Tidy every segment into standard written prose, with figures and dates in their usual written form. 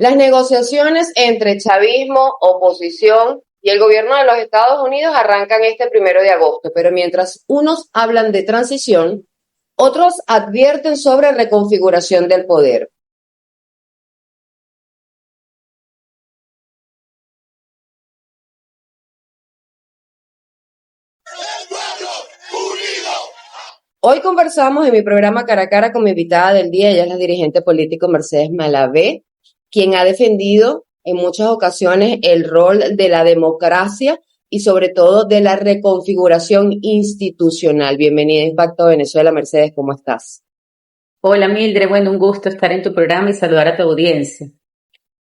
Las negociaciones entre chavismo, oposición y el gobierno de los Estados Unidos arrancan este 1 de agosto, pero mientras unos hablan de transición, otros advierten sobre reconfiguración del poder. Hoy conversamos en mi programa Cara a Cara con mi invitada del día, ella es la dirigente político Mercedes Malavé, quien ha defendido en muchas ocasiones el rol de la democracia y sobre todo de la reconfiguración institucional. Bienvenida a Impacto Venezuela, Mercedes, ¿cómo estás? Hola Mildred, bueno, un gusto estar en tu programa y saludar a tu audiencia.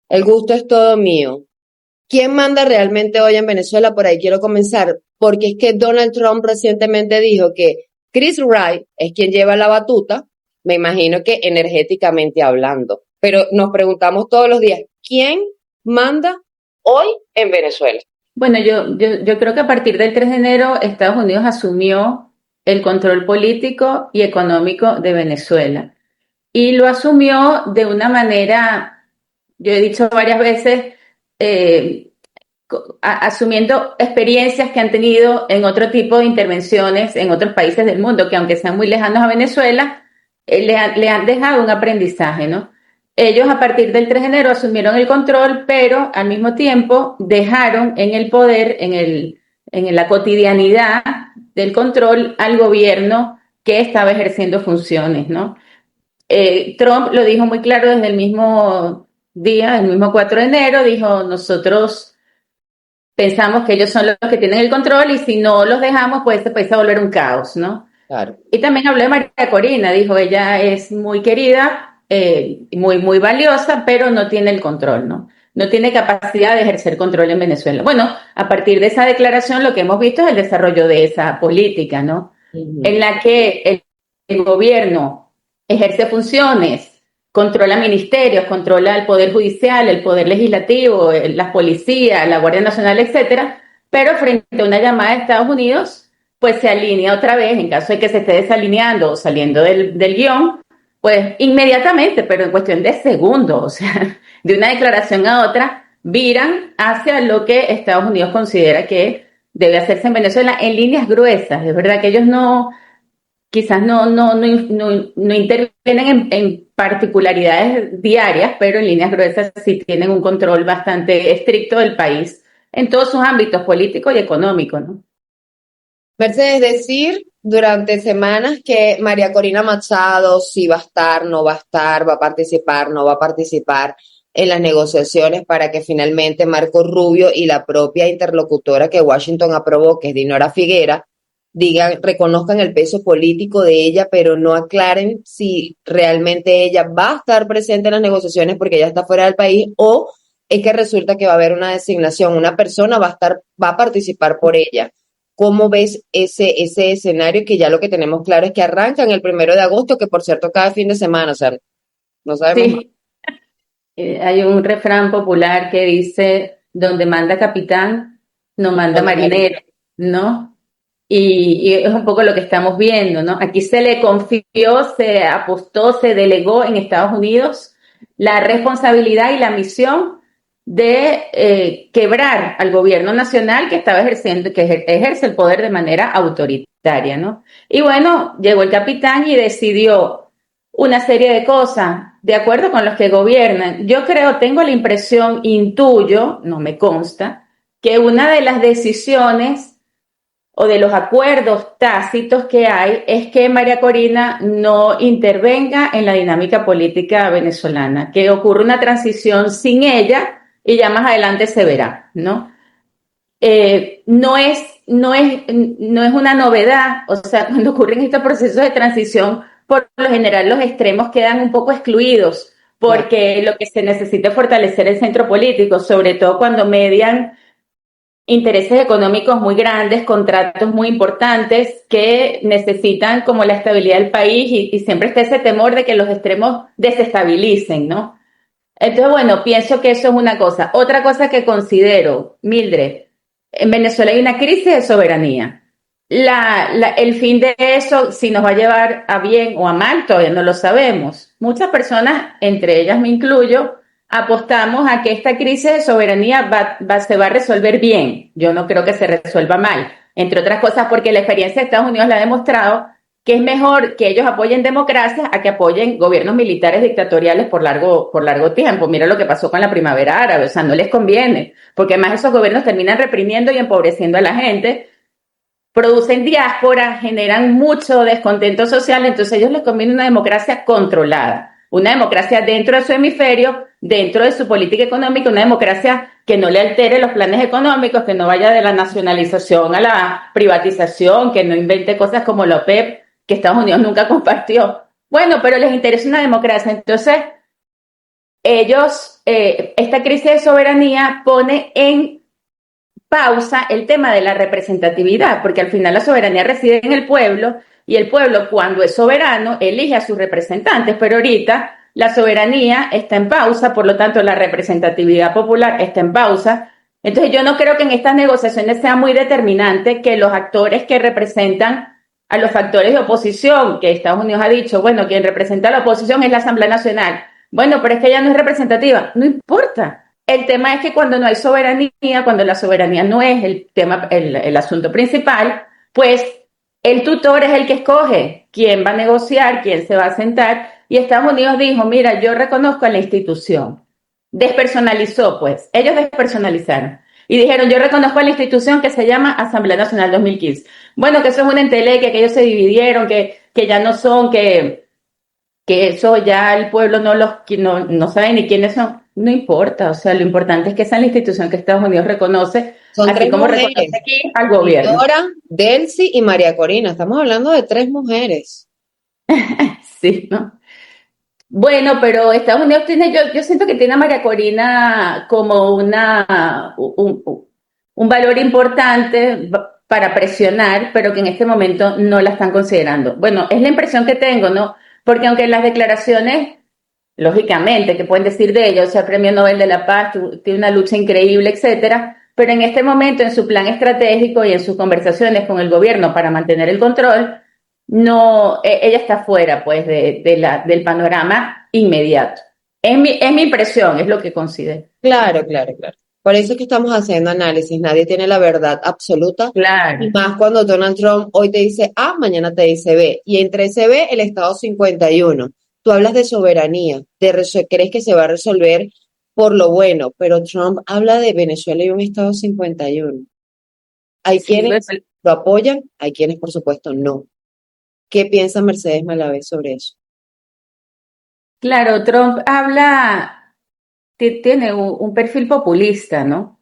El gusto es todo mío. ¿Quién manda realmente hoy en Venezuela? Por ahí quiero comenzar, porque es que Donald Trump recientemente dijo que Chris Wright es quien lleva la batuta, me imagino que energéticamente hablando. Pero nos preguntamos todos los días, ¿quién manda hoy en Venezuela? Bueno, yo creo que a partir del 3 de enero Estados Unidos asumió el control político y económico de Venezuela y lo asumió de una manera, yo he dicho varias veces, eh, asumiendo experiencias que han tenido en otro tipo de intervenciones en otros países del mundo, que aunque sean muy lejanos a Venezuela, le han dejado un aprendizaje, ¿no? Ellos a partir del 3 de enero asumieron el control, pero al mismo tiempo dejaron en el poder, en la cotidianidad del control al gobierno que estaba ejerciendo funciones, ¿no? Trump lo dijo muy claro desde el mismo día, el mismo 4 de enero, dijo, nosotros pensamos que ellos son los que tienen el control y si no los dejamos, pues este país se va a volver un caos, ¿no? Claro. Y también habló de María Corina, dijo, ella es muy querida, muy valiosa, pero no tiene el control, ¿no? No tiene capacidad de ejercer control en Venezuela. Bueno, a partir de esa declaración lo que hemos visto es el desarrollo de esa política, ¿no? En la que el gobierno ejerce funciones, controla ministerios, controla el poder judicial, el poder legislativo, las policías, la Guardia Nacional, etcétera, pero frente a una llamada de Estados Unidos, pues se alinea otra vez, en caso de que se esté desalineando o saliendo del guión, pues inmediatamente, pero en cuestión de segundos, o sea, de una declaración a otra, viran hacia lo que Estados Unidos considera que debe hacerse en Venezuela en líneas gruesas. Es verdad que ellos quizás no intervienen en particularidades diarias, pero en líneas gruesas sí tienen un control bastante estricto del país en todos sus ámbitos político y económico, ¿no? Mercedes, decir durante semanas que María Corina Machado sí va a estar, no va a estar, va a participar, no va a participar en las negociaciones para que finalmente Marco Rubio y la propia interlocutora que Washington aprobó, que es Dinora Figuera, digan, reconozcan el peso político de ella, pero no aclaren si realmente ella va a estar presente en las negociaciones porque ella está fuera del país o es que resulta que va a haber una designación, una persona va a estar, va a participar por ella. ¿Cómo ves ese escenario que ya lo que tenemos claro es que arrancan el 1 de agosto, que por cierto cada fin de semana, o sea, no sabemos más? Sí, hay un refrán popular que dice, donde manda capitán, no manda marinero, ¿no? Y es un poco lo que estamos viendo, ¿no? Aquí se le confió, se apostó, se delegó en Estados Unidos la responsabilidad y la misión de quebrar al gobierno nacional que estaba ejerciendo, que ejerce el poder de manera autoritaria, ¿no? Y bueno, llegó el capitán y decidió una serie de cosas de acuerdo con los que gobiernan. Yo creo, tengo la impresión, intuyo, no me consta, que una de las decisiones o de los acuerdos tácitos que hay es que María Corina no intervenga en la dinámica política venezolana, que ocurra una transición sin ella y ya más adelante se verá, ¿no? No es una novedad, o sea, cuando ocurren estos procesos de transición, por lo general los extremos quedan un poco excluidos, porque lo que se necesita es fortalecer el centro político, sobre todo cuando median intereses económicos muy grandes, contratos muy importantes que necesitan como la estabilidad del país y siempre está ese temor de que los extremos desestabilicen, ¿no? Entonces, bueno, pienso que eso es una cosa. Otra cosa que considero, Mildred, en Venezuela hay una crisis de soberanía. El fin de eso, si nos va a llevar a bien o a mal, todavía no lo sabemos. Muchas personas, entre ellas me incluyo, apostamos a que esta crisis de soberanía se va a resolver bien. Yo no creo que se resuelva mal, entre otras cosas porque la experiencia de Estados Unidos la ha demostrado que es mejor que ellos apoyen democracias a que apoyen gobiernos militares dictatoriales por largo tiempo. Mira lo que pasó con la primavera árabe, o sea, no les conviene, porque además esos gobiernos terminan reprimiendo y empobreciendo a la gente, producen diáspora, generan mucho descontento social, entonces a ellos les conviene una democracia controlada, una democracia dentro de su hemisferio, dentro de su política económica, una democracia que no le altere los planes económicos, que no vaya de la nacionalización a la privatización, que no invente cosas como la OPEP, que Estados Unidos nunca compartió. Bueno, pero les interesa una democracia. Entonces, ellos, esta crisis de soberanía pone en pausa el tema de la representatividad, porque al final la soberanía reside en el pueblo y el pueblo, cuando es soberano, elige a sus representantes, pero ahorita la soberanía está en pausa, por lo tanto la representatividad popular está en pausa. Entonces yo no creo que en estas negociaciones sea muy determinante que los actores que representan a los factores de oposición, que Estados Unidos ha dicho, bueno, quien representa a la oposición es la Asamblea Nacional. Bueno, pero es que ella no es representativa. No importa. El tema es que cuando no hay soberanía, cuando la soberanía no es el tema, el asunto principal, pues el tutor es el que escoge quién va a negociar, quién se va a sentar. Y Estados Unidos dijo, mira, yo reconozco a la institución. Despersonalizó, pues. Ellos despersonalizaron. Y dijeron, yo reconozco a la institución que se llama Asamblea Nacional 2015. Bueno, que eso es una entelequia, que ellos se dividieron, que ya no son, que eso ya el pueblo no sabe ni quiénes son. No importa, o sea, lo importante es que esa es la institución que Estados Unidos reconoce, Son así tres como mujeres, reconoce aquí al gobierno. Dora, Delcy y María Corina. Estamos hablando de tres mujeres. Sí, ¿no? Bueno, pero Estados Unidos tiene, yo siento que tiene a María Corina como un valor importante para presionar, pero que en este momento no la están considerando. Bueno, es la impresión que tengo, ¿no? Porque aunque las declaraciones, lógicamente, que pueden decir de ella, o sea, Premio Nobel de la Paz, tiene una lucha increíble, etcétera, pero en este momento, en su plan estratégico y en sus conversaciones con el gobierno para mantener el control, no, ella está fuera, pues, del panorama inmediato. Es mi impresión, es lo que considero. Claro, claro, claro. Por eso es que estamos haciendo análisis. Nadie tiene la verdad absoluta. Claro. Y más cuando Donald Trump hoy te dice A, mañana te dice B. Y entre ese B, el Estado 51. Tú hablas de soberanía, crees que se va a resolver por lo bueno, pero Trump habla de Venezuela y un Estado 51. Hay Sí, quienes lo apoyan, hay quienes, por supuesto, no. ¿Qué piensa Mercedes Malavé sobre eso? claro, Trump tiene un perfil populista, ¿no?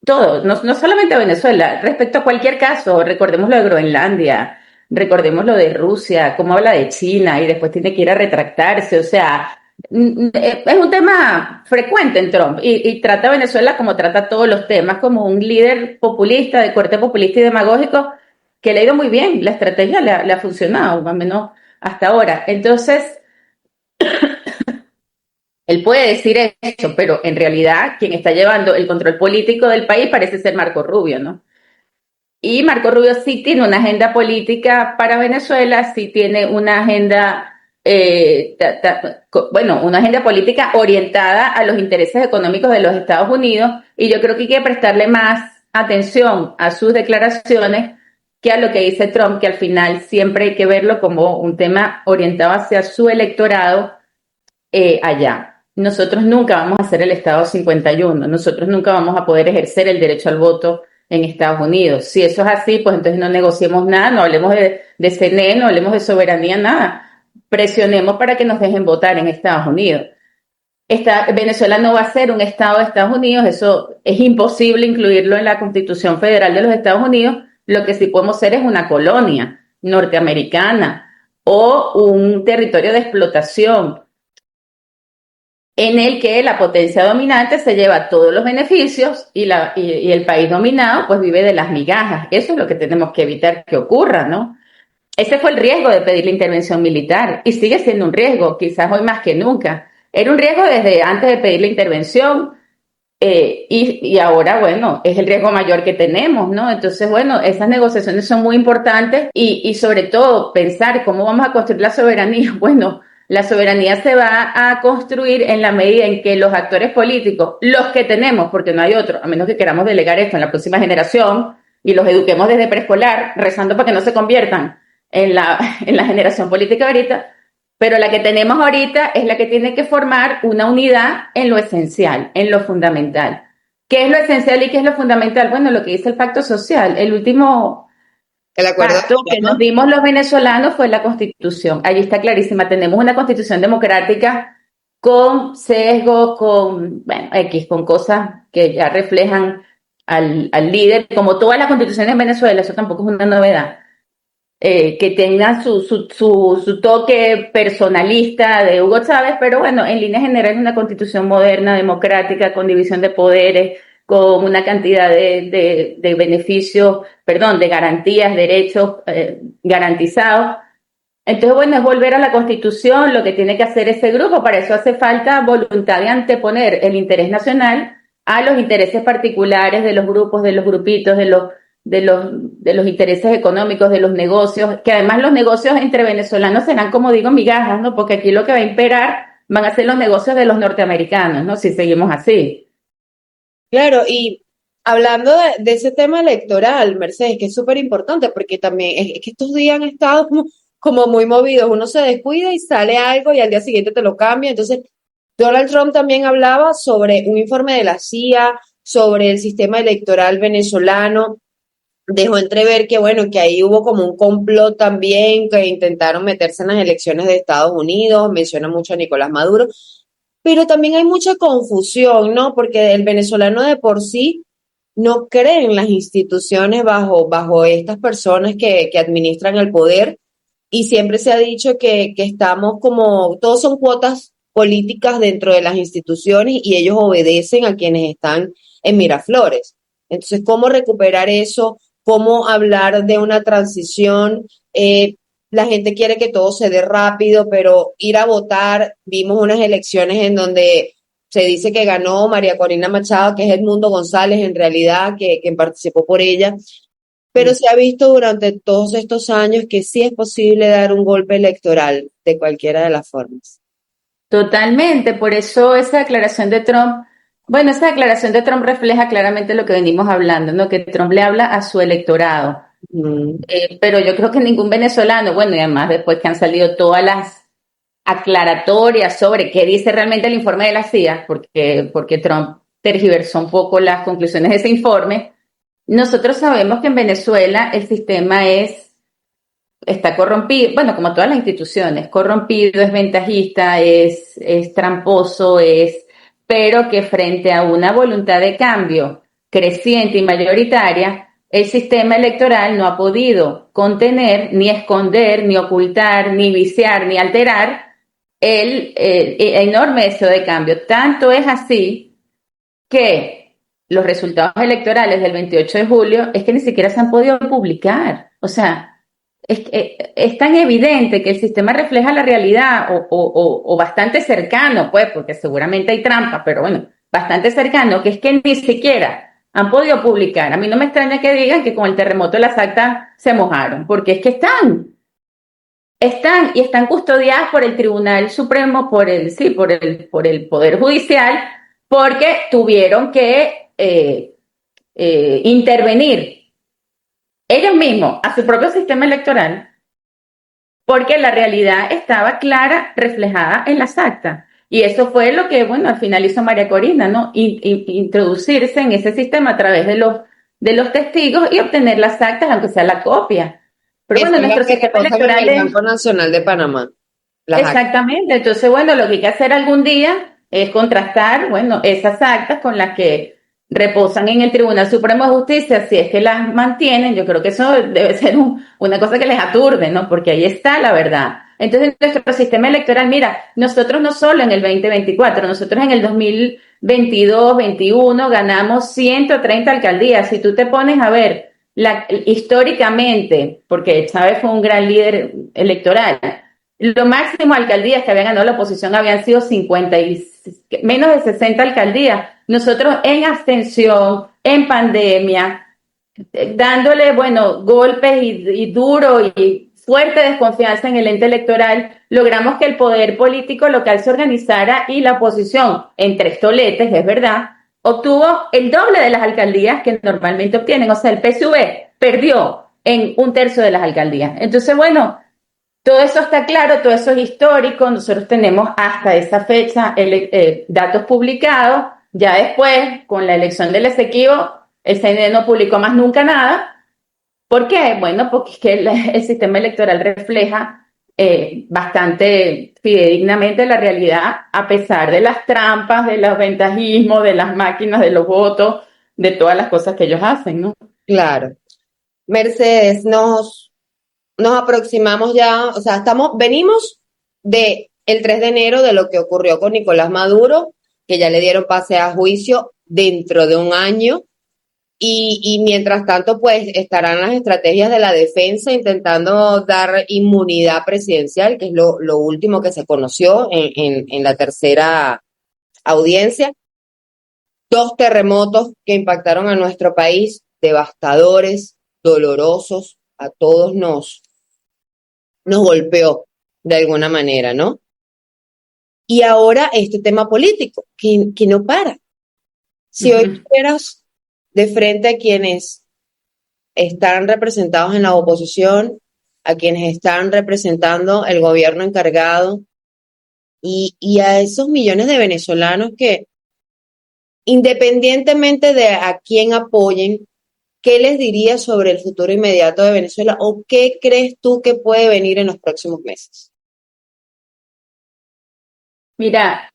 No solamente Venezuela, respecto a cualquier caso, recordemos lo de Groenlandia, recordemos lo de Rusia, cómo habla de China y después tiene que ir a retractarse, o sea, es un tema frecuente en Trump y trata a Venezuela como trata todos los temas, como un líder populista, de corte populista y demagógico, que le ha ido muy bien, la estrategia le ha funcionado, al menos hasta ahora. Entonces, él puede decir eso, pero en realidad quien está llevando el control político del país parece ser Marco Rubio, ¿no? Y Marco Rubio sí tiene una agenda política para Venezuela, sí tiene una agenda, una agenda política orientada a los intereses económicos de los Estados Unidos, y yo creo que hay que prestarle más atención a sus declaraciones que a lo que dice Trump, que al final siempre hay que verlo como un tema orientado hacia su electorado allá. Nosotros nunca vamos a ser el Estado 51, nosotros nunca vamos a poder ejercer el derecho al voto en Estados Unidos. Si eso es así, pues entonces no negociemos nada, no hablemos de CNE, no hablemos de soberanía, nada. Presionemos para que nos dejen votar en Estados Unidos. Venezuela no va a ser un Estado de Estados Unidos, eso es imposible incluirlo en la Constitución Federal de los Estados Unidos. Lo que sí podemos ser es una colonia norteamericana o un territorio de explotación en el que la potencia dominante se lleva todos los beneficios y el país dominado pues vive de las migajas. Eso es lo que tenemos que evitar que ocurra, ¿no? Ese fue el riesgo de pedir la intervención militar y sigue siendo un riesgo, quizás hoy más que nunca. Era un riesgo desde antes de pedir la intervención y ahora, bueno, es el riesgo mayor que tenemos, ¿no? Entonces, bueno, esas negociaciones son muy importantes y sobre todo pensar cómo vamos a construir la soberanía. Bueno, La soberanía se va a construir en la medida en que los actores políticos, los que tenemos, porque no hay otro, a menos que queramos delegar esto en la próxima generación y los eduquemos desde preescolar, rezando para que no se conviertan en la generación política ahorita, pero la que tenemos ahorita es la que tiene que formar una unidad en lo esencial, en lo fundamental. ¿Qué es lo esencial y qué es lo fundamental? Bueno, lo que dice el pacto social. El último El acuerdo pacto que nos dimos los venezolanos fue la Constitución. Allí está clarísima. Tenemos una Constitución democrática con sesgos, con cosas que ya reflejan al líder, como todas las constituciones en Venezuela, eso tampoco es una novedad. Que tenga su toque personalista de Hugo Chávez, pero bueno, en líneas generales una constitución moderna, democrática, con división de poderes, con una cantidad de beneficios, de garantías, derechos garantizados. Entonces, bueno, es volver a la Constitución, lo que tiene que hacer ese grupo. Para eso hace falta voluntad de anteponer el interés nacional a los intereses particulares de los grupos, de los grupitos, de los intereses económicos, de los negocios, que además los negocios entre venezolanos serán, como digo, migajas, ¿no? Porque aquí lo que va a imperar van a ser los negocios de los norteamericanos, ¿no? Si seguimos así. Claro, y hablando de ese tema electoral, Mercedes, que es súper importante, porque también es que estos días han estado como muy movidos, uno se descuida y sale algo y al día siguiente te lo cambia. Entonces, Donald Trump también hablaba sobre un informe de la CIA, sobre el sistema electoral venezolano, dejó entrever que, bueno, que ahí hubo como un complot también, que intentaron meterse en las elecciones de Estados Unidos, menciona mucho a Nicolás Maduro, pero también hay mucha confusión, ¿no? Porque el venezolano de por sí no cree en las instituciones bajo estas personas que administran el poder y siempre se ha dicho que estamos como, todos son cuotas políticas dentro de las instituciones y ellos obedecen a quienes están en Miraflores. Entonces, ¿cómo recuperar eso? ¿Cómo hablar de una transición? La gente quiere que todo se dé rápido, pero ir a votar, vimos unas elecciones en donde se dice que ganó María Corina Machado, que es Edmundo González en realidad, que participó por ella, pero se ha visto durante todos estos años que sí es posible dar un golpe electoral de cualquiera de las formas. Totalmente, por eso esa declaración de Trump refleja claramente lo que venimos hablando, ¿no? Que Trump le habla a su electorado. Mm. Pero yo creo que ningún venezolano, bueno, y además después que han salido todas las aclaratorias sobre qué dice realmente el informe de la CIA, porque Trump tergiversó un poco las conclusiones de ese informe, nosotros sabemos que en Venezuela el sistema está corrompido, bueno, como todas las instituciones, corrompido, es ventajista, es tramposo, pero que frente a una voluntad de cambio creciente y mayoritaria, el sistema electoral no ha podido contener, ni esconder, ni ocultar, ni viciar, ni alterar el enorme deseo de cambio. Tanto es así que los resultados electorales del 28 de julio es que ni siquiera se han podido publicar. O sea, es tan evidente que el sistema refleja la realidad o bastante cercano, pues, porque seguramente hay trampa, pero bueno, bastante cercano, que es que ni siquiera han podido publicar. A mí no me extraña que digan que con el terremoto de las actas se mojaron, porque es que están custodiadas por el Tribunal Supremo, por el Poder Judicial, porque tuvieron que intervenir ellos mismos a su propio sistema electoral, porque la realidad estaba clara, reflejada en las actas. Y eso fue lo que, bueno, al final hizo María Corina, ¿no? Introducirse en ese sistema a través de los testigos y obtener las actas, aunque sea la copia. Pero bueno, nuestro sistema electoral es el Banco Nacional de Panamá. Exactamente. Entonces, bueno, lo que hay que hacer algún día es contrastar, bueno, esas actas con las que reposan en el Tribunal Supremo de Justicia, si es que las mantienen. Yo creo que eso debe ser una cosa que les aturde, ¿no? Porque ahí está la verdad. Entonces, nuestro sistema electoral, mira, nosotros no solo en el 2024, nosotros en el 2022-21 ganamos 130 alcaldías. Si tú te pones a ver históricamente, porque Chávez fue un gran líder electoral, lo máximo alcaldías que había ganado la oposición habían sido menos de 60 alcaldías. Nosotros en abstención, en pandemia, dándole, bueno, golpes y duro y fuerte desconfianza en el ente electoral, logramos que el poder político local se organizara y la oposición, en tres toletes, es verdad, obtuvo el doble de las alcaldías que normalmente obtienen. O sea, el PSV perdió en un tercio de las alcaldías. Entonces, bueno, todo eso está claro, todo eso es histórico. Nosotros tenemos hasta esa fecha datos publicados. Ya después, con la elección del Esequibo, el CNE no publicó más nunca nada. ¿Por qué? Bueno, porque es que el sistema electoral refleja bastante fidedignamente la realidad, a pesar de las trampas, de los ventajismos, de las máquinas, de los votos, de todas las cosas que ellos hacen, ¿no? Claro. Mercedes, nos aproximamos ya, o sea, venimos de el 3 de enero de lo que ocurrió con Nicolás Maduro, que ya le dieron pase a juicio dentro de un año, y mientras tanto, pues estarán las estrategias de la defensa intentando dar inmunidad presidencial, que es lo último que se conoció en la tercera audiencia. 2 terremotos que impactaron a nuestro país, devastadores, dolorosos, a todos nos golpeó de alguna manera, ¿no? Y ahora este tema político, que no para. Si hoy estuvieras de frente a quienes están representados en la oposición, a quienes están representando el gobierno encargado y a esos millones de venezolanos que, independientemente de a quién apoyen, ¿qué les dirías sobre el futuro inmediato de Venezuela o qué crees tú que puede venir en los próximos meses? Mira,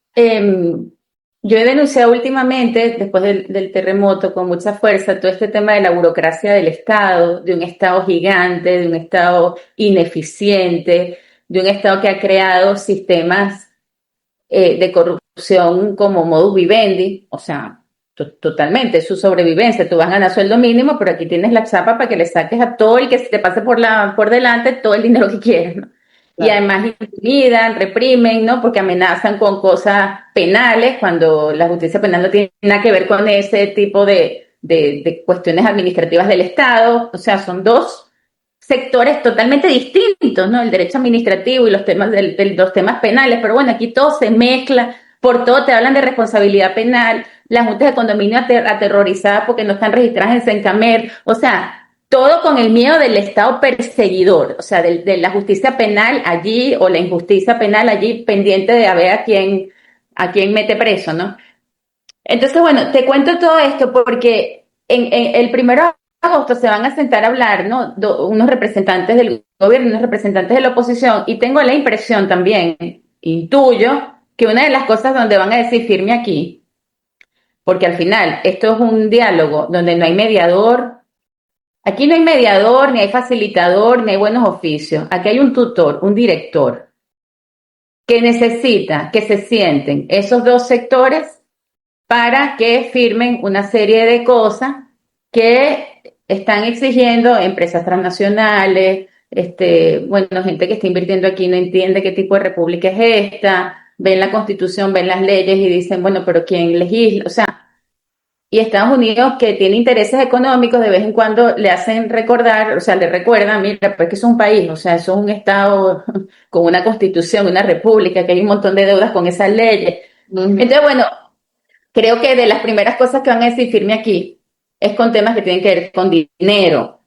yo he denunciado últimamente, después del terremoto, con mucha fuerza, todo este tema de la burocracia del Estado, de un Estado gigante, de un Estado ineficiente, de un Estado que ha creado sistemas de corrupción como modus vivendi, o sea, totalmente, su sobrevivencia. Tú vas a ganar sueldo mínimo, pero aquí tienes la chapa para que le saques a todo el que se te pase por delante todo el dinero que quieres, ¿no? Y Claro. además intimidan, reprimen, ¿no? Porque amenazan con cosas penales cuando la justicia penal no tiene nada que ver con ese tipo de cuestiones administrativas del Estado. O sea, son dos sectores totalmente distintos, ¿no? El derecho administrativo y los temas los temas penales, pero bueno, aquí todo se mezcla, por todo te hablan de responsabilidad penal, las juntas de condominio aterrorizadas porque no están registradas en Sencamer, o sea, todo con el miedo del Estado perseguidor, o sea, de la justicia penal allí o la injusticia penal allí pendiente de a ver a quién mete preso, ¿no? Entonces, bueno, te cuento todo esto porque en el 1 de agosto se van a sentar a hablar, ¿no? Unos representantes del gobierno, unos representantes de la oposición, y tengo la impresión también, intuyo, que una de las cosas donde van a decir firme aquí, porque al final esto es un diálogo donde no hay mediador, aquí no hay mediador, ni hay facilitador, ni hay buenos oficios, aquí hay un tutor, un director, que necesita que se sienten esos dos sectores para que firmen una serie de cosas que están exigiendo empresas transnacionales, bueno, gente que está invirtiendo aquí no entiende qué tipo de república es esta, ven la Constitución, ven las leyes y dicen, bueno, pero ¿quién legisla? O sea, y Estados Unidos, que tiene intereses económicos, de vez en cuando le hacen recordar, o sea, le recuerdan, mira, pues que es un país, o sea, eso es un Estado con una Constitución, una república, que hay un montón de deudas con esas leyes. Entonces, bueno, creo que de las primeras cosas que van a decir firme aquí es con temas que tienen que ver con dinero,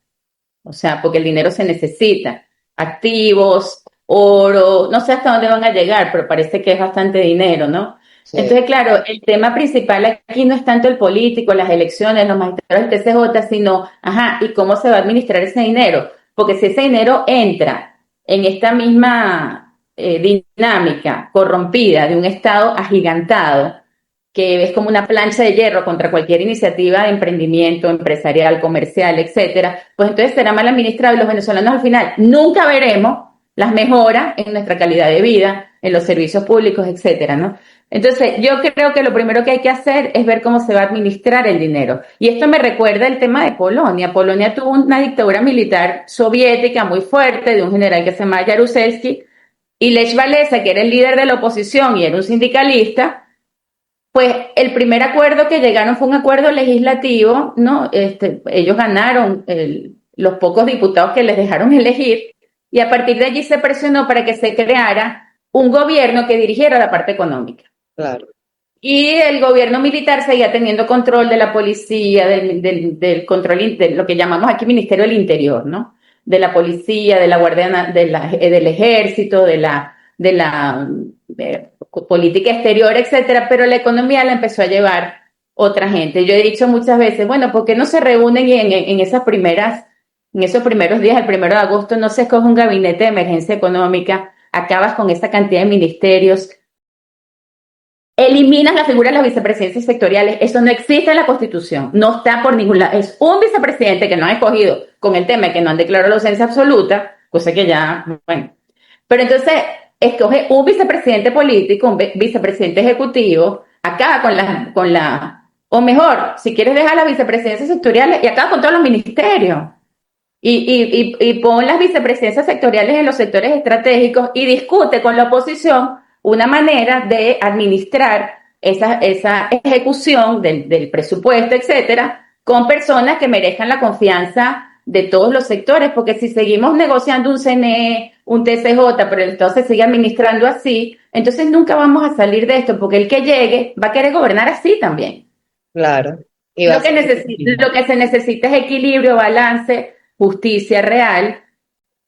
o sea, porque el dinero se necesita, activos, oro, no sé hasta dónde van a llegar, pero parece que es bastante dinero, ¿no? Sí. Entonces, claro, el tema principal aquí no es tanto el político, las elecciones, los magistrados del TCJ, sino, ajá, ¿y cómo se va a administrar ese dinero? Porque si ese dinero entra en esta misma dinámica corrompida de un Estado agigantado, que es como una plancha de hierro contra cualquier iniciativa de emprendimiento empresarial, comercial, etcétera, pues entonces será mal administrado y los venezolanos al final nunca veremos las mejoras en nuestra calidad de vida, en los servicios públicos, etcétera, ¿no? Entonces, yo creo que lo primero que hay que hacer es ver cómo se va a administrar el dinero. Y esto me recuerda el tema de Polonia. Polonia tuvo una dictadura militar soviética muy fuerte de un general que se llama Jaruzelski, y Lech Walesa, que era el líder de la oposición y era un sindicalista, pues el primer acuerdo que llegaron fue un acuerdo legislativo, ¿no? Ellos ganaron los pocos diputados que les dejaron elegir y a partir de allí se presionó para que se creara un gobierno que dirigiera la parte económica. Claro. Y el gobierno militar seguía teniendo control de la policía, del control, de lo que llamamos aquí Ministerio del Interior, ¿no? De la policía, de la guardia, del ejército, de política exterior, etcétera, pero la economía la empezó a llevar otra gente. Yo he dicho muchas veces, bueno, ¿por qué no se reúnen en esos primeros días, el 1 de agosto, no se escoge un gabinete de emergencia económica, acabas con esa cantidad de ministerios, eliminas la figura de las vicepresidencias sectoriales? Eso no existe en la Constitución, no está por ningún lado. Es un vicepresidente que no han escogido con el tema de que no han declarado la ausencia absoluta, cosa que ya, bueno. Pero entonces, escoge un vicepresidente político, un vicepresidente ejecutivo, acaba o mejor, si quieres dejar las vicepresidencias sectoriales y acaba con todos los ministerios. Y pon las vicepresidencias sectoriales en los sectores estratégicos y discute con la oposición una manera de administrar esa ejecución del presupuesto, etcétera, con personas que merezcan la confianza de todos los sectores, porque si seguimos negociando un CNE, un TCJ, pero el Estado se sigue administrando así, entonces nunca vamos a salir de esto, porque el que llegue va a querer gobernar así también. Claro. Lo que se necesita es equilibrio, balance, justicia real.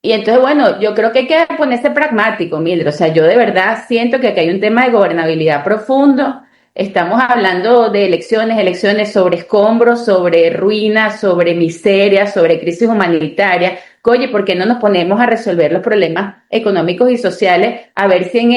Y entonces, bueno, yo creo que hay que ponerse pragmático, Mildred. O sea, yo de verdad siento que aquí hay un tema de gobernabilidad profundo. Estamos hablando de elecciones sobre escombros, sobre ruinas, sobre miseria, sobre crisis humanitaria. Oye, ¿por qué no nos ponemos a resolver los problemas económicos y sociales? A ver si en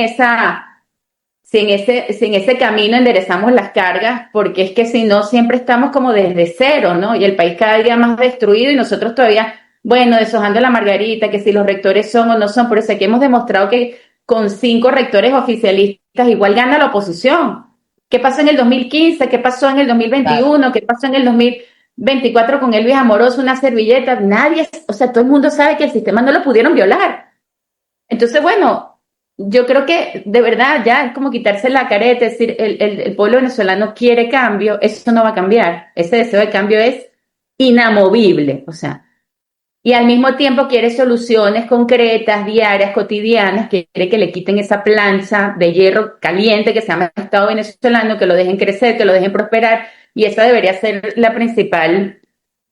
ese camino enderezamos las cargas, porque es que si no, siempre estamos como desde cero, ¿no? Y el país cada día más destruido y nosotros todavía, bueno, deshojando la margarita, que si los rectores son o no son, pero es que hemos demostrado que con 5 rectores oficialistas igual gana la oposición. ¿Qué pasó en el 2015? ¿Qué pasó en el 2021? Claro. ¿Qué pasó en el 2024 con Elvis Amoroso, una servilleta? Nadie, o sea, todo el mundo sabe que el sistema no lo pudieron violar. Entonces, bueno, yo creo que de verdad ya es como quitarse la careta, es decir, el pueblo venezolano quiere cambio, eso no va a cambiar. Ese deseo de cambio es inamovible, o sea, y al mismo tiempo quiere soluciones concretas, diarias, cotidianas, que quiere que le quiten esa plancha de hierro caliente que se llama Estado venezolano, que lo dejen crecer, que lo dejen prosperar, y esa debería ser la principal,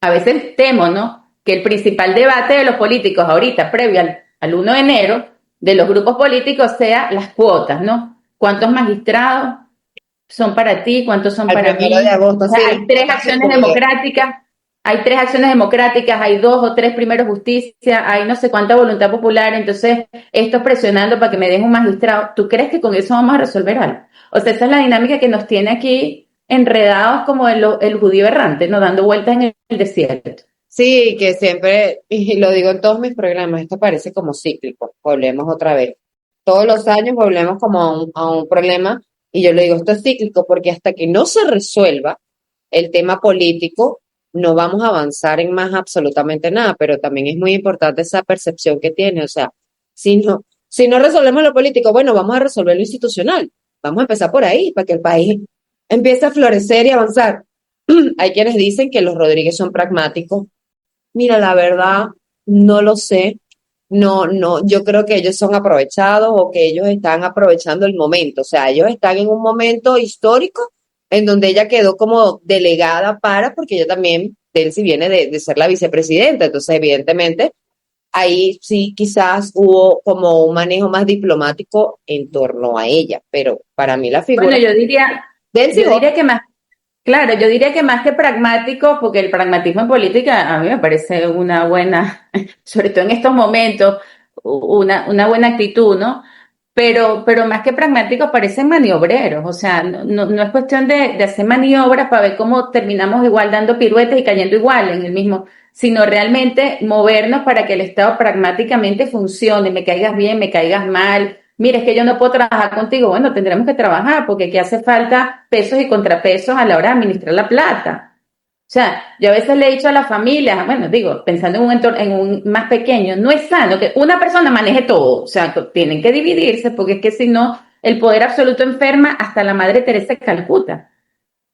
a veces temo, ¿no?, que el principal debate de los políticos ahorita, previo al 1 de enero, de los grupos políticos, sea las cuotas, ¿no? ¿Cuántos magistrados son para ti? ¿Cuántos son para mí? De agosto, o sea, hay 3 acciones democráticas. Hay 3 acciones democráticas, hay 2 o 3 primeros justicia, hay no sé cuánta voluntad popular, entonces esto presionando para que me den un magistrado. ¿Tú crees que con eso vamos a resolver algo? O sea, esa es la dinámica que nos tiene aquí enredados como el judío errante, ¿no? Dando vueltas en el desierto. Sí, que siempre, y lo digo en todos mis programas, esto parece como cíclico, volvemos otra vez. Todos los años volvemos como a un problema, y yo le digo, esto es cíclico porque hasta que no se resuelva el tema político, no vamos a avanzar en más absolutamente nada, pero también es muy importante esa percepción que tiene, o sea, si no resolvemos lo político, bueno, vamos a resolver lo institucional, vamos a empezar por ahí, para que el país empiece a florecer y avanzar. Hay quienes dicen que los Rodríguez son pragmáticos. Mira, la verdad, no lo sé, no, yo creo que ellos son aprovechados o que ellos están aprovechando el momento, o sea, ellos están en un momento histórico en donde ella quedó como delegada porque ella también, él sí viene de ser la vicepresidenta, entonces evidentemente ahí sí quizás hubo como un manejo más diplomático en torno a ella, pero para mí la figura... Bueno, yo diría que más, claro, yo diría que más que pragmático, porque el pragmatismo en política a mí me parece una buena, sobre todo en estos momentos, una buena actitud, ¿no? Pero más que pragmáticos parecen maniobreros, o sea, no es cuestión de hacer maniobras para ver cómo terminamos igual dando piruetas y cayendo igual en el mismo, sino realmente movernos para que el Estado pragmáticamente funcione, me caigas bien, me caigas mal, mira, es que yo no puedo trabajar contigo, bueno, tendremos que trabajar porque aquí hace falta pesos y contrapesos a la hora de administrar la plata. O sea, yo a veces le he dicho a la familia, bueno, digo, pensando en un entorno, en un más pequeño, no es sano que una persona maneje todo, o sea, tienen que dividirse porque es que si no, el poder absoluto enferma hasta la Madre Teresa de Calcuta.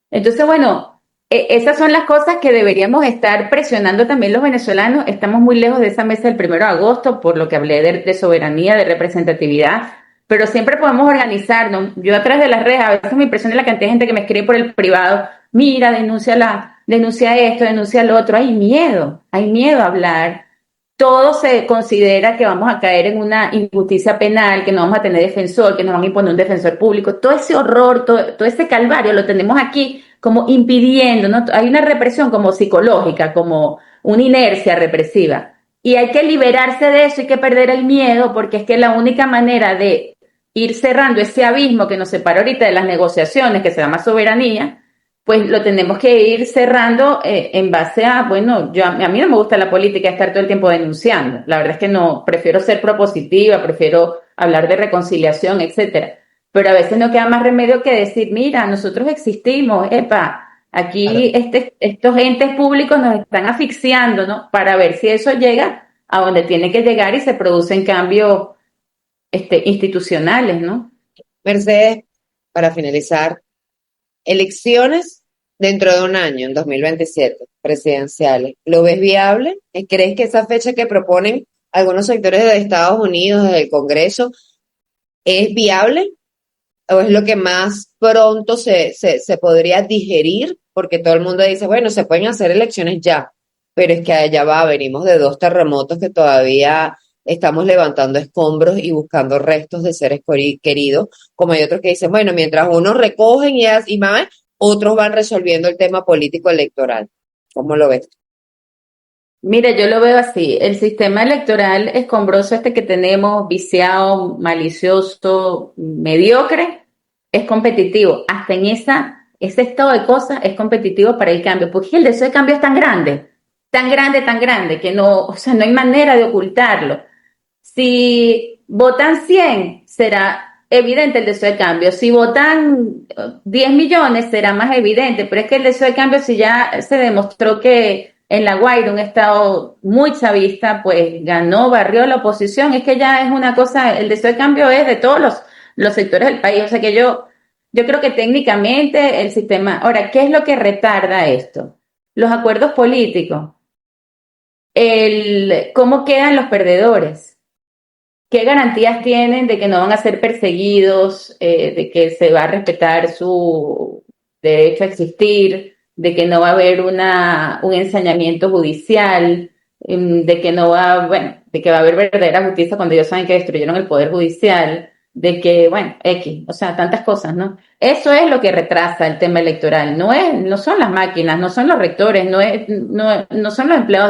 Entonces, bueno, esas son las cosas que deberíamos estar presionando también los venezolanos. Estamos muy lejos de esa mesa del 1 de agosto, por lo que hablé de soberanía, de representatividad, pero siempre podemos organizarnos. Yo a través de las redes, a veces me impresiona la cantidad de gente que me escribe por el privado, mira, denuncia esto, denuncia lo otro. Hay miedo a hablar. Todo se considera que vamos a caer en una injusticia penal, que no vamos a tener defensor, que nos van a imponer un defensor público. Todo ese horror, todo ese calvario lo tenemos aquí como impidiendo, ¿no? Hay una represión como psicológica, como una inercia represiva. Y hay que liberarse de eso, hay que perder el miedo, porque es que la única manera de ir cerrando ese abismo que nos separa ahorita de las negociaciones, que se llama soberanía, pues lo tenemos que ir cerrando en base a, bueno, a mí no me gusta la política estar todo el tiempo denunciando. La verdad es que no, prefiero ser propositiva, prefiero hablar de reconciliación, etcétera. Pero a veces no queda más remedio que decir, mira, nosotros existimos, epa, aquí Claro. estos entes públicos nos están asfixiando, ¿no? Para ver si eso llega a donde tiene que llegar y se producen cambios institucionales, ¿no? Mercedes, para finalizar, elecciones dentro de un año, en 2027, presidenciales. ¿Lo ves viable? ¿Crees que esa fecha que proponen algunos sectores de Estados Unidos, del Congreso, es viable? ¿O es lo que más pronto se podría digerir? Porque todo el mundo dice, bueno, se pueden hacer elecciones ya, pero es que allá va, venimos de dos terremotos que todavía estamos levantando escombros y buscando restos de seres queridos, como hay otros que dicen, bueno, mientras unos recogen y más, otros van resolviendo el tema político electoral. ¿Cómo lo ves? Mira, yo lo veo así. El sistema electoral escombroso que tenemos, viciado, malicioso, mediocre, es competitivo. Hasta en ese estado de cosas es competitivo para el cambio. Porque el deseo de cambio es tan grande, que no, o sea, no hay manera de ocultarlo. Si votan 100, será evidente el deseo de cambio. Si votan 10 millones, será más evidente. Pero es que el deseo de cambio, si ya se demostró que en La Guaira, un estado muy chavista, pues ganó, barrió la oposición, es que ya es una cosa, el deseo de cambio es de todos los sectores del país. O sea que yo creo que técnicamente el sistema. Ahora, ¿qué es lo que retarda esto? Los acuerdos políticos. ¿Cómo quedan los perdedores? ¿Qué garantías tienen de que no van a ser perseguidos, de que se va a respetar su derecho a existir, de que no va a haber un ensañamiento judicial, de que no va, bueno, de que va a haber verdadera justicia cuando ellos saben que destruyeron el poder judicial, de que, bueno, X, o sea, tantas cosas, ¿no? Eso es lo que retrasa el tema electoral, no son las máquinas, no son los rectores, no son los empleados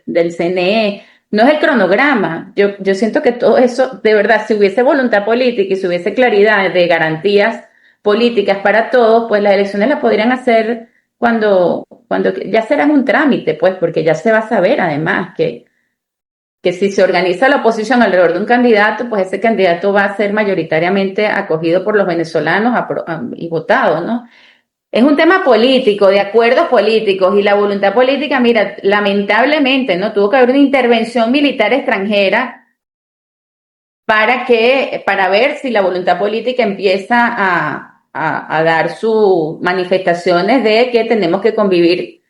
del CNE, no es el cronograma. Yo siento que todo eso, de verdad, si hubiese voluntad política y si hubiese claridad de garantías políticas para todos, pues las elecciones las podrían hacer cuando ya serán un trámite, pues, porque ya se va a saber además que si se organiza la oposición alrededor de un candidato, pues ese candidato va a ser mayoritariamente acogido por los venezolanos y votado, ¿no? Es un tema político, de acuerdos políticos y la voluntad política, mira, lamentablemente, ¿no? Tuvo que haber una intervención militar extranjera para ver si la voluntad política empieza a dar sus manifestaciones de que tenemos que convivir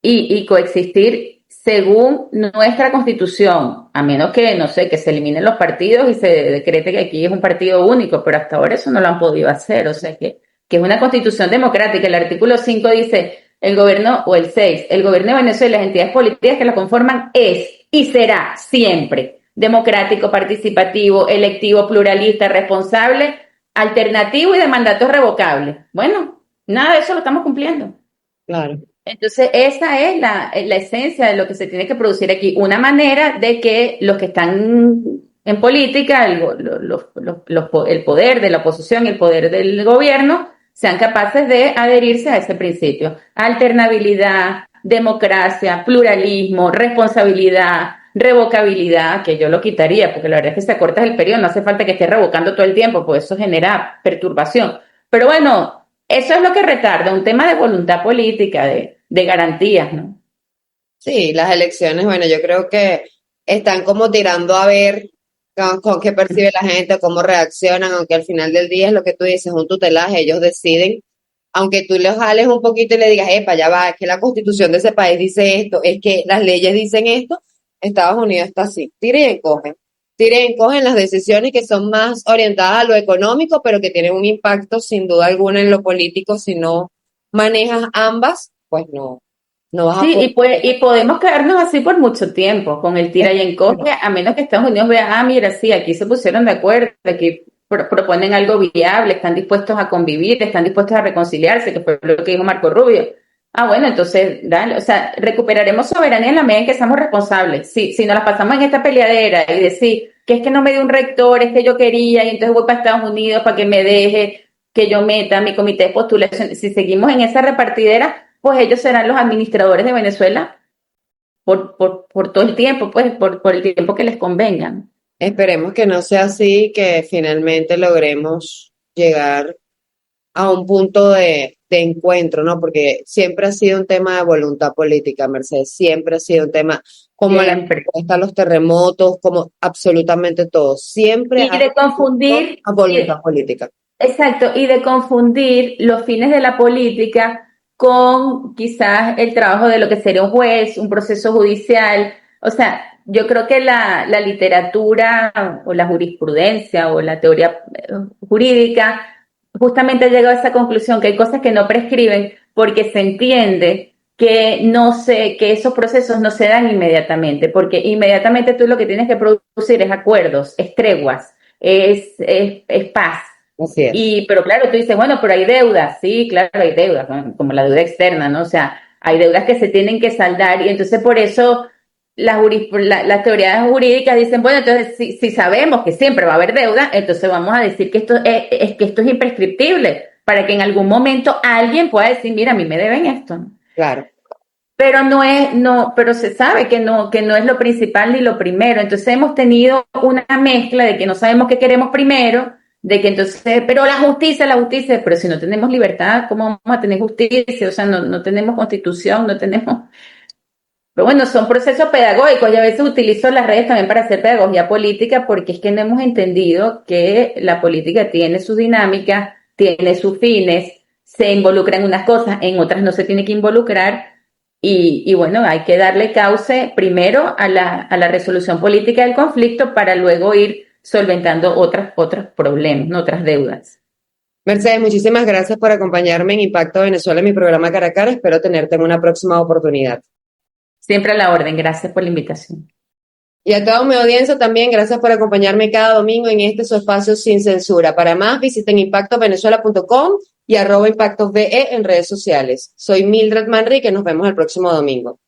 y coexistir según nuestra constitución, a menos que, no sé, que se eliminen los partidos y se decrete que aquí es un partido único, pero hasta ahora eso no lo han podido hacer, o sea que es una constitución democrática. El artículo 5 dice, el gobierno, o el 6, el gobierno de Venezuela y las entidades políticas que la conforman es y será siempre democrático, participativo, electivo, pluralista, responsable, alternativo y de mandatos revocables. Bueno, nada de eso lo estamos cumpliendo. Claro. Entonces, esa es la esencia de lo que se tiene que producir aquí. Una manera de que los que están en política, el poder de la oposición y el poder del gobierno, sean capaces de adherirse a ese principio. Alternabilidad, democracia, pluralismo, responsabilidad, revocabilidad, que yo lo quitaría, porque la verdad es que se acorta el periodo, no hace falta que esté revocando todo el tiempo, pues eso genera perturbación. Pero bueno, eso es lo que retarda, un tema de voluntad política, de garantías, ¿no? Sí, las elecciones, bueno, yo creo que están como tirando a ver con qué percibe la gente, cómo reaccionan, aunque al final del día es lo que tú dices, un tutelaje, ellos deciden aunque tú le jales un poquito y le digas, epa, ya va, es que la constitución de ese país dice esto, es que las leyes dicen esto, Estados Unidos está así, tira y encoge en las decisiones que son más orientadas a lo económico, pero que tienen un impacto sin duda alguna en lo político. Si no manejas ambas, pues no vas a Sí, poder. y podemos quedarnos así por mucho tiempo, con el tira y encoge, a menos que Estados Unidos vea, mira, sí, aquí se pusieron de acuerdo, aquí proponen algo viable, están dispuestos a convivir, están dispuestos a reconciliarse, que fue lo que dijo Marco Rubio. Bueno, entonces, dale, o sea, recuperaremos soberanía en la medida en que seamos responsables. Si nos las pasamos en esta peleadera y decir que es que no me dio un rector, es que yo quería, y entonces voy para Estados Unidos para que me deje, que yo meta mi comité de postulación, si seguimos en esa repartidera, pues ellos serán los administradores de Venezuela por todo el tiempo, pues por el tiempo que les convengan. Esperemos que no sea así, que finalmente logremos llegar a un punto de encuentro, ¿no? Porque siempre ha sido un tema de voluntad política, Mercedes, siempre ha sido un tema como la Siempre. respuesta a los terremotos, como absolutamente todo, siempre Y ha de sido confundir, a voluntad política. exacto, y de confundir los fines de la política con quizás el trabajo de lo que sería un juez, un proceso judicial. O sea, yo creo que la literatura o la jurisprudencia o la teoría jurídica justamente ha llegado a esa conclusión que hay cosas que no prescriben porque se entiende que que esos procesos no se dan inmediatamente, porque inmediatamente tú lo que tienes que producir es acuerdos, es treguas, es paz. Así es. Pero claro, tú dices, bueno, pero hay deudas, sí, claro, hay deudas, ¿no? Como la deuda externa, ¿no? O sea, hay deudas que se tienen que saldar y entonces por eso las teorías jurídicas dicen, bueno, entonces si sabemos que siempre va a haber deuda, entonces vamos a decir que que esto es imprescriptible, para que en algún momento alguien pueda decir, mira, a mí me deben esto, ¿no? Claro. Pero pero se sabe que no es lo principal ni lo primero. Entonces hemos tenido una mezcla de que no sabemos qué queremos primero, de que entonces, pero la justicia, pero si no tenemos libertad, ¿cómo vamos a tener justicia? O sea, no tenemos constitución, no tenemos. Pero bueno, son procesos pedagógicos y a veces utilizo las redes también para hacer pedagogía política porque es que no hemos entendido que la política tiene sus dinámicas, tiene sus fines, se involucra en unas cosas, en otras no se tiene que involucrar y bueno, hay que darle cauce primero a a la resolución política del conflicto para luego ir solventando otros problemas, ¿no? Otras deudas. Mercedes, muchísimas gracias por acompañarme en Impacto Venezuela en mi programa Cara a Cara. Espero tenerte en una próxima oportunidad. Siempre a la orden. Gracias por la invitación. Y a toda mi audiencia también, gracias por acompañarme cada domingo en este su espacio sin censura. Para más, visiten impactovenezuela.com y @impactosVE en redes sociales. Soy Mildred Manrique, nos vemos el próximo domingo.